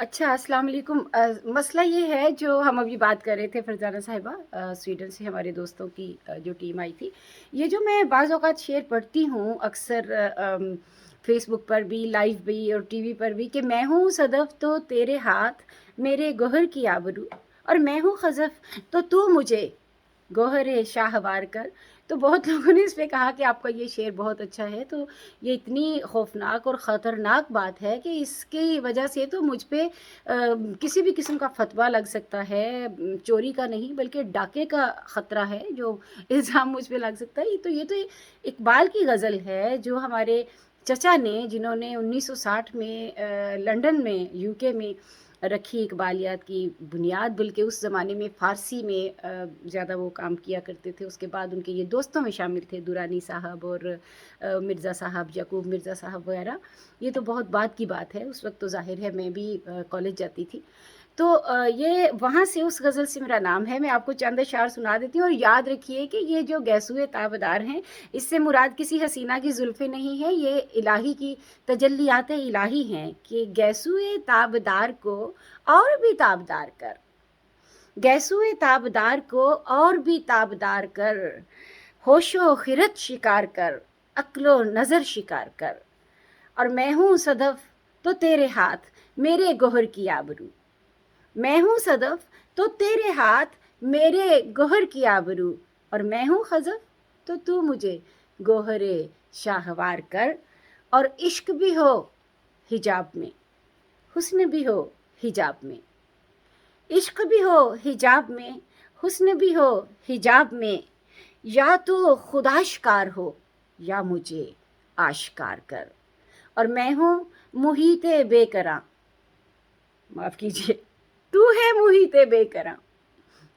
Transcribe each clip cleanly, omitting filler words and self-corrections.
अच्छा, अस्सलाम वालेकुम। मसला ये है जो हम अभी बात कर रहे थे फरजाना साहिबा, स्वीडन से हमारे दोस्तों की जो टीम आई थी। ये जो मैं बाज़ औक़ात शेयर पढ़ती हूँ अक्सर फ़ेसबुक पर भी, लाइव भी और टीवी पर भी, कि मैं हूँ सदफ़ तो तेरे हाथ मेरे गौहर की आबरू, और मैं हूँ ख़ज़फ़ तो तू मुझे गौहर शाहवार कर। तो बहुत लोगों ने इस पे कहा कि आपका ये शेर बहुत अच्छा है। तो ये इतनी खौफनाक और ख़तरनाक बात है कि इसकी वजह से तो मुझ पे किसी भी किस्म का फ़तवा लग सकता है। चोरी का नहीं बल्कि डाके का ख़तरा है, जो इल्ज़ाम मुझ पे लग सकता है। तो ये तो इकबाल की गज़ल है जो हमारे चचा ने, जिन्होंने 1960 में लंदन में, यूके में रखी इकबालियात की बुनियाद, बल्कि उस ज़माने में फ़ारसी में ज़्यादा वो काम किया करते थे। उसके बाद उनके ये दोस्तों में शामिल थे दुरानी साहब और मिर्ज़ा साहब, याकूब मिर्ज़ा साहब वगैरह। ये तो बहुत बाद की बात है, उस वक़्त तो ज़ाहिर है मैं भी कॉलेज जाती थी। तो ये वहाँ से, उस गज़ल से मेरा नाम है। मैं आपको चंद अशआर सुना देती हूँ, और याद रखिए कि ये जो गैसुए ताबदार हैं, इससे मुराद किसी हसीना की ज़ुल्फ़ें नहीं है, ये इलाही की तजल्लियात इलाही हैं कि गैसुए ताबदार को और भी ताबदार कर, गैसुए ताबदार को और भी ताबदार कर, होशो खिरत शिकार कर, अक्लो नज़र शिकार कर। और मैं हूँ सदफ़ तो तेरे हाथ मेरे गौहर की आबरू, मैं हूँ सदफ़ तो तेरे हाथ मेरे गौहर की आबरू, और मैं हूँ ख़ज़फ़ तो तू मुझे गौहरे शाहवार कर। और इश्क भी हो हिजाब में, हुस्न भी हो हिजाब में, इश्क भी हो हिजाब में, हुस्न भी हो हिजाब में, या तो खुदाशकार हो या मुझे आश्कार कर। और मैं हूँ मुहीते बेकरां, माफ़ कीजिए, तू है मुहीते बेकरां,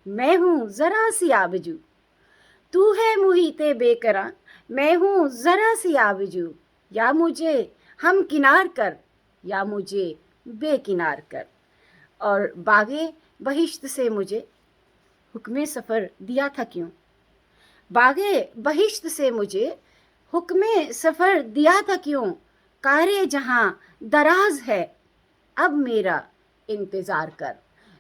मैं हूँ ज़रा सी आबजू, तू है मुहीते बेकरां, मैं हूँ ज़रा सी आबजू, या मुझे हम किनार कर या मुझे बेकिनार कर। और बागे बहिश्त से मुझे हुक्म सफ़र दिया था क्यों, बागे बहिश्त से मुझे हुक्म सफ़र दिया था क्यों, कारे जहाँ दराज है अब मेरा इंतज़ार कर।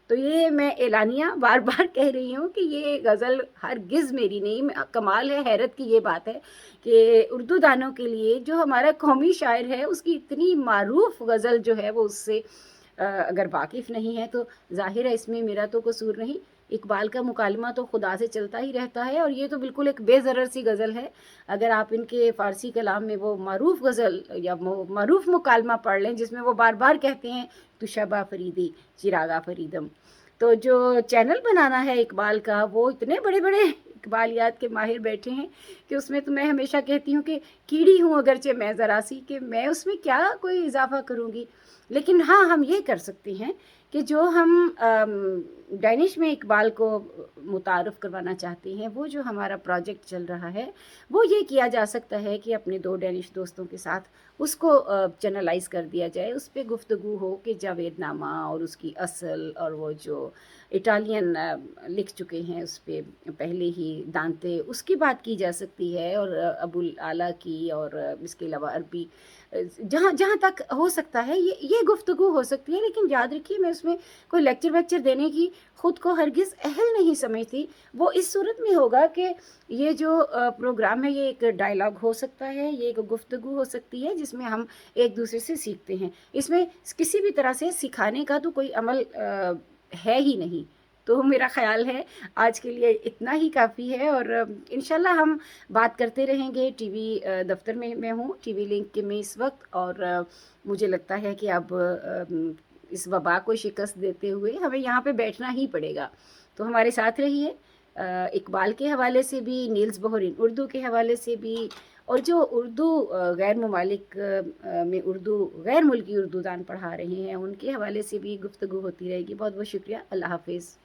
तो ये मैं एलानिया बार बार कह रही हूँ कि ये गज़ल हरगिज़ मेरी नहीं। कमाल है, हैरत की ये बात है कि उर्दू दानों के लिए जो हमारा कौमी शायर है, उसकी इतनी मारूफ गज़ल जो है वो उससे अगर वाकिफ़ नहीं है तो ज़ाहिर है इसमें मेरा तो कसूर नहीं। इकबाल का मुकालमा तो खुदा से चलता ही रहता है, और ये तो बिल्कुल एक बेज़रर सी गज़ल है। अगर आप इनके फ़ारसी कलाम में वो मारूफ गज़ल या मारूफ मुकालमा पढ़ लें जिसमें वो बार बार कहते हैं तू शबा फरीदी चिरागा फरीदम। तो जो चैनल बनाना है इकबाल का, वो इतने बड़े बड़े इकबालियात के माहिर बैठे हैं कि उसमें तो मैं हमेशा कहती हूँ कि कीड़ी हूँ अगरचे मैं ज़रा सी, कि मैं उसमें क्या कोई इजाफ़ा करूँगी। लेकिन हाँ, हम ये कर सकते हैं कि जो हम डैनिश में इकबाल को मुतारफ़ करवाना चाहते हैं, वो जो हमारा प्रोजेक्ट चल रहा है, वो ये किया जा सकता है कि अपने 2 डैनिश दोस्तों के साथ उसको चैनलाइज़ कर दिया जाए। उस पे गुफ्तगू हो कि जावेदनामा और उसकी असल, और वो जो इटालियन लिख चुके हैं उस पे पहले ही दांते, उसकी बात की जा सकती है, और अबुल आला की, और इसके अलावा अरबी, जहाँ जहाँ तक हो सकता है ये गुफ्तगू हो सकती है। लेकिन याद रखिए, मैं उसमें कोई लेक्चर वेक्चर देने की ख़ुद को हरगिज़ अहल नहीं समझती। वो इस सूरत में होगा कि ये जो प्रोग्राम है ये एक डायलॉग हो सकता है, ये एक गुफ्तगू हो सकती है जिसमें हम एक दूसरे से सीखते हैं। इसमें किसी भी तरह से सिखाने का तो कोई अमल है ही नहीं। तो मेरा ख़्याल है आज के लिए इतना ही काफ़ी है, और इंशाल्लाह हम बात करते रहेंगे। टीवी दफ़्तर में मैं हूँ, टीवी लिंक के में इस वक्त, और मुझे लगता है कि अब इस वबा को शिकस्त देते हुए हमें यहाँ पे बैठना ही पड़ेगा। तो हमारे साथ रहिए, इकबाल के हवाले से भी, नील्स बोहरिन उर्दू के हवाले से भी, और जो उर्दू गैर ममालिक में उर्दू गैर मुल्की उर्दू दान पढ़ा रहे हैं उनके हवाले से भी गुफ्तगू होती रहेगी। बहुत बहुत शुक्रिया। अल्लाह हाफ़िज़।